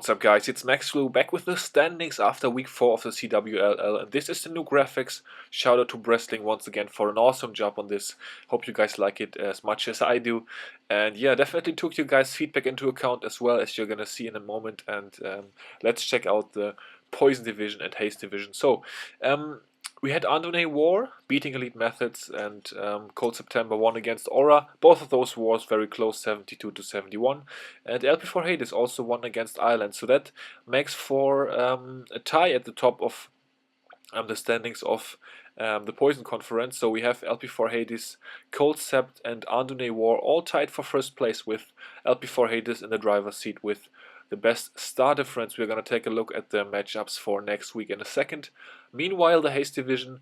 What's up guys, it's Max Flu back with the standings after week 4 of the CWLL, and this is the new graphics. Shout out to Brestling once again for an awesome job on this. Hope you guys like it as much as I do. And yeah, definitely took you guys' feedback into account as well, as you're gonna see in a moment. And let's check out the Poison Division and Haste Division. So, we had Andone War beating Elite Methods, and Cold September won against Aura. Both of those wars very close, 72 to 71. And LP4 Hades also won against Ireland. So that makes for a tie at the top of the standings of the Poison Conference. So we have LP4 Hades, Cold Sept, and Andone War all tied for first place, with LP4 Hades in the driver's seat with the best star difference. We're going to take a look at the matchups for next week in a second. Meanwhile, the Haste Division,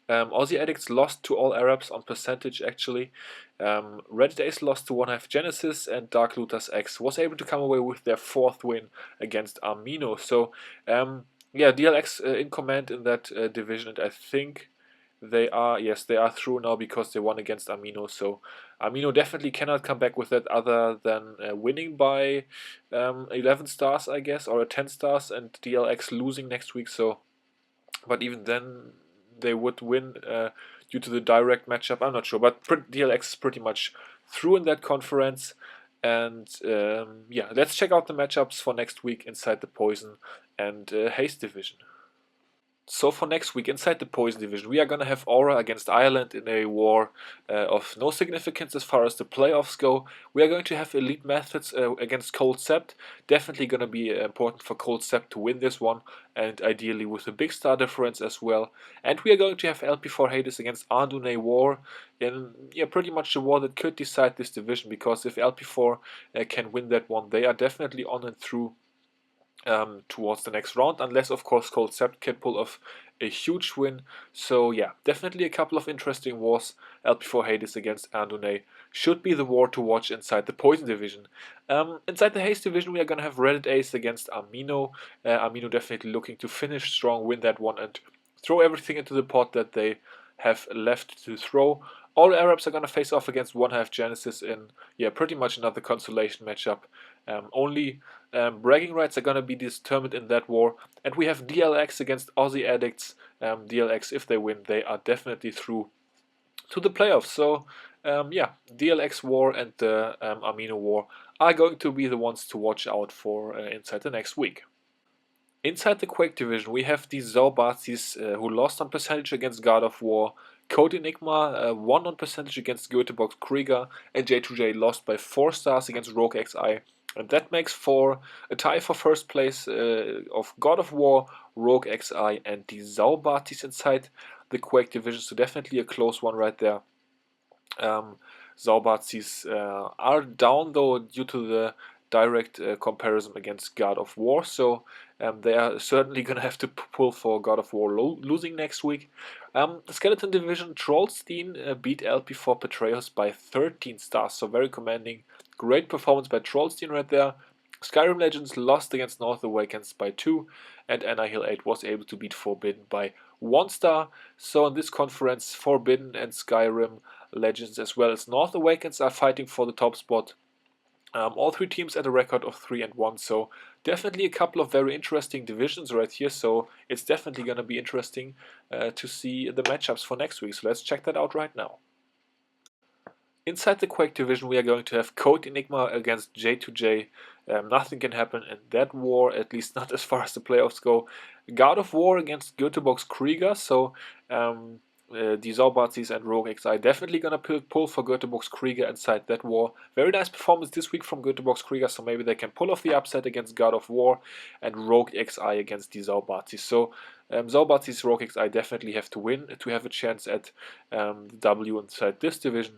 Aussie Addicts lost to all Arabs on percentage actually. Red Ace lost to One Half Genesis, and Dark Looters X was able to come away with their 4th win against Amino. So yeah, DLX in command in that division, and I think they are, yes, they are through now because they won against Amino. So Amino definitely cannot come back with that other than winning by 11 stars, I guess, or 10 stars, and DLX losing next week. So, but even then they would win due to the direct matchup. I'm not sure, but DLX is pretty much through in that conference. And yeah, let's check out the matchups for next week inside the Poison and Haste division. So for next week, inside the Poison Division, we are going to have Aura against Ireland in a war of no significance as far as the playoffs go. We are going to have Elite Methods against Cold Sept. Definitely going to be important for Cold Sept to win this one, and ideally with a big star difference as well. And we are going to have LP4 Hades against Andune War in pretty much the war that could decide this division, because if LP4 can win that one, they are definitely on and through towards the next round, unless of course Cold Sept can pull off a huge win. So yeah, definitely a couple of interesting wars. LP4 Hades against Andone should be the war to watch inside the Poison Division. Inside the Haste Division, we are going to have Reddit Ace against Amino. Amino definitely looking to finish strong, win that one, and throw everything into the pot that they have left to throw. All Arabs are going to face off against One Half Genesis in pretty much another consolation matchup. Only bragging rights are going to be determined in that war. And we have DLX against Aussie Addicts. DLX, if they win, they are definitely through to the playoffs. So yeah, DLX war and the Amino war are going to be the ones to watch out for inside the next week. Inside the Quake division, we have the Zaubatzis who lost on percentage against God of War. Code Enigma won on percentage against Göteborg Krieger, and J2J lost by 4 stars against Rogue XI. And that makes for a tie for first place of God of War, Rogue XI, and the Zaubatzis inside the Quake division. So definitely a close one right there. Zaubatzis are down though due to the direct comparison against God of War, so they are certainly going to have to pull for God of War losing next week. The Skeleton Division, Trollstein beat LP4 Betrayers by 13 stars, so very commanding. Great performance by Trollstein right there. Skyrim Legends lost against North Awakens by 2, and Annihil 8 was able to beat Forbidden by 1 star. So in this conference, Forbidden and Skyrim Legends as well as North Awakens are fighting for the top spot. All 3 teams at a record of 3-1, so definitely a couple of very interesting divisions right here. So it's definitely going to be interesting to see the matchups for next week. So let's check that out right now. Inside the Quake division, we are going to have Code Enigma against J2J. Nothing can happen in that war, at least not as far as the playoffs go. God of War against Göteborg Krieger, so the Zaubatzis and Rogue XI definitely gonna pull for Göteborg Krieger inside that war. Very nice performance this week from Göteborg Krieger, so maybe they can pull off the upset against God of War, and Rogue XI against the Zaubatzis. So Zaubatzis, Rogue XI definitely have to win to have a chance at the W inside this division.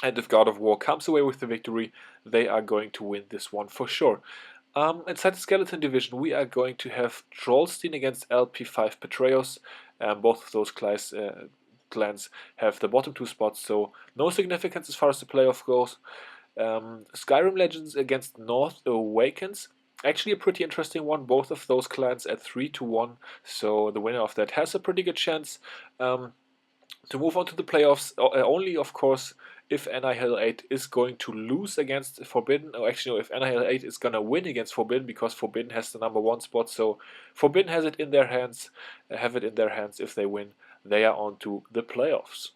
And if God of War comes away with the victory, they are going to win this one for sure. Inside the Skeleton division, we are going to have Trollstein against LP5 Betrayers. Both of those clans have the bottom 2 spots, so no significance as far as the playoff goes. Skyrim Legends against North Awakens. Actually a pretty interesting one, both of those clans at 3-1, so the winner of that has a pretty good chance. To move on to the playoffs, only of course if Annihil 8 is going to lose against Forbidden, or actually no, if Annihil 8 is gonna win against Forbidden, because Forbidden has the #1 spot, so Forbidden has it in their hands, have it in their hands. If they win, they are on to the playoffs.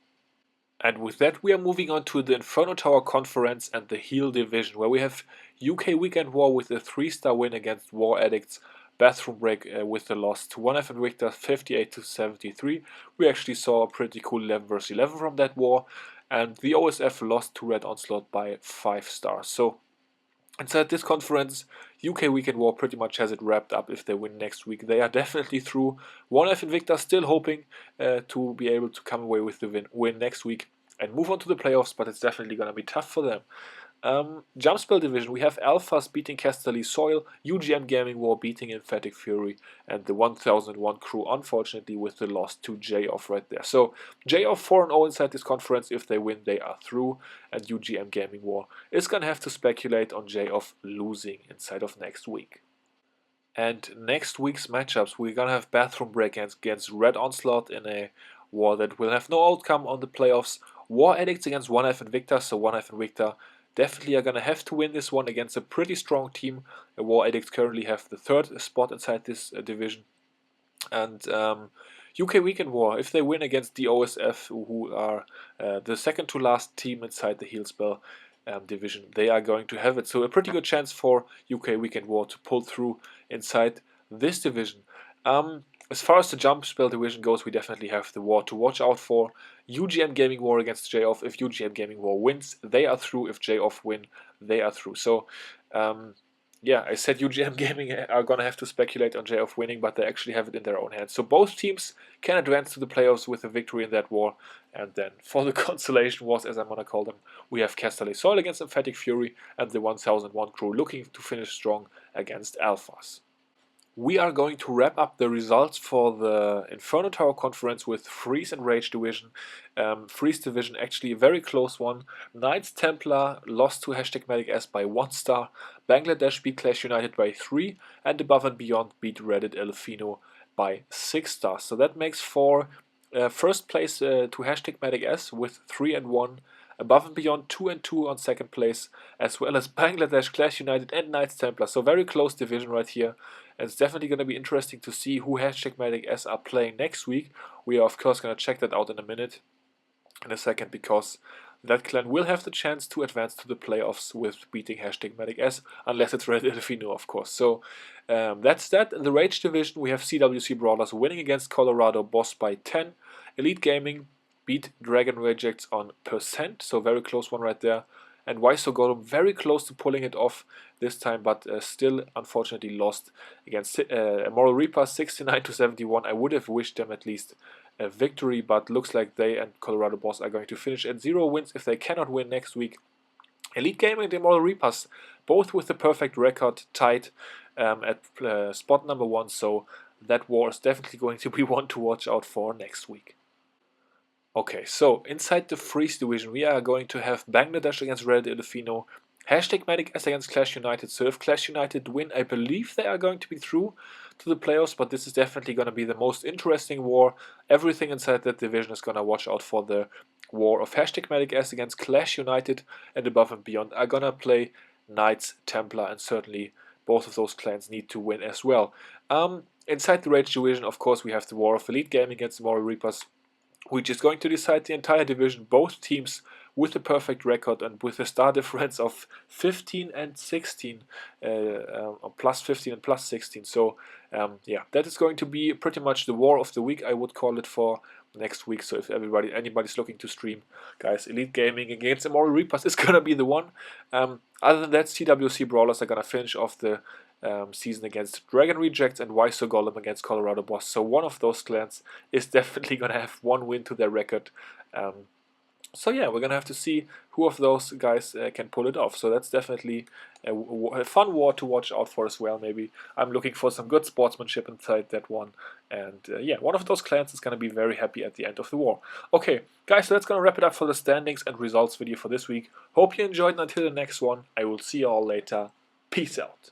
And with that, we are moving on to the Inferno Tower Conference and the Heal Division, where we have UK Weekend War with a 3-star win against War Addicts, Bathroom Break with the loss to 1F and Victor 58-73. We actually saw a pretty cool 11 vs 11 from that war, and the OSF lost to Red Onslaught by 5 stars. So inside this conference, UK Weekend War pretty much has it wrapped up. If they win next week, they are definitely through. 1F Invicta still hoping to be able to come away with the win next week and move on to the playoffs, but it's definitely going to be tough for them. Jump Spell Division, we have Alphas beating Casterly Soil, UGM Gaming War beating Emphatic Fury, and the 1001 crew, unfortunately, with the loss to J-Off right there. So, J-Off 4-0 inside this conference. If they win, they are through, and UGM Gaming War is going to have to speculate on J-Off losing inside of next week. And next week's matchups, we're going to have Bathroom Break against Red Onslaught in a war that will have no outcome on the playoffs. War Addicts against 1F and Victor, so 1F and Victor definitely are going to have to win this one against a pretty strong team. War Addicts currently have the 3rd spot inside this division. And UK Weekend War, if they win against the OSF, who are the second to last team inside the Heal Spell division, they are going to have it. So a pretty good chance for UK Weekend War to pull through inside this division. As far as the Jump Spell division goes, we definitely have the war to watch out for. UGM Gaming War against J-Off. If UGM Gaming War wins, they are through. If J-Off win, they are through. So, yeah, I said UGM Gaming are going to have to speculate on J-Off winning, but they actually have it in their own hands. So both teams can advance to the playoffs with a victory in that war. And then for the consolation wars, as I'm going to call them, we have Casterly Soil against Emphatic Fury and the 1001 crew looking to finish strong against Alphas. We are going to wrap up the results for the Inferno Tower Conference with Freeze and Rage Division. Freeze Division, actually a very close one. Knights Templar lost to #MagicS by 1 star. Bangladesh beat Clash United by 3. And Above and Beyond beat Reddit Elfino by 6 stars. So that makes for first place to #MagicS with 3 and 1. Above and Beyond 2 and 2 on second place, as well as Bangladesh, Clash United, and Knights Templar. So very close division right here. And it's definitely going to be interesting to see who #MagicS are playing next week. We are of course going to check that out in a second, because that clan will have the chance to advance to the playoffs with beating #MagicS, unless it's Red Delfino, of course. So that's that. In the Rage division, we have CWC Brawlers winning against Colorado Boss by 10. Elite Gaming beat Dragon Rejects on %, so very close one right there. And Waiso Golem very close to pulling it off this time, but still unfortunately lost against Moral Reaper 69-71. I would have wished them at least a victory, but looks like they and Colorado Boss are going to finish at 0 wins if they cannot win next week. Elite Gaming and the Moral Reapers, both with the perfect record, tied at spot #1, so that war is definitely going to be one to watch out for next week. Okay, so inside the Freeze division, we are going to have Bangladesh against Red Elfino, #MagicS against Clash United. So if Clash United win, I believe they are going to be through to the playoffs, but this is definitely going to be the most interesting war. Everything inside that division is going to watch out for the war of #MagicS against Clash United, and Above and Beyond are going to play Knights Templar, and certainly both of those clans need to win as well. Inside the Rage division, of course, we have the war of Elite Gaming against the Moral Reapers, which is going to decide the entire division. Both teams with a perfect record and with a star difference of 15 and 16, plus 15 and plus 16. So yeah, that is going to be pretty much the war of the week, I would call it, for next week. So if anybody's looking to stream, guys, Elite Gaming against the Moral Reapers is gonna be the one. Other than that, CWC Brawlers are gonna finish off the season against Dragon Rejects, and Waiso Golem against Colorado Boss. So one of those clans is definitely going to have 1 win to their record. So yeah, we're going to have to see who of those guys can pull it off. So that's definitely a fun war to watch out for as well. Maybe I'm looking for some good sportsmanship inside that one. And yeah, one of those clans is going to be very happy at the end of the war. Okay, guys, so that's going to wrap it up for the standings and results video for this week. Hope you enjoyed, and until the next one, I will see you all later. Peace out.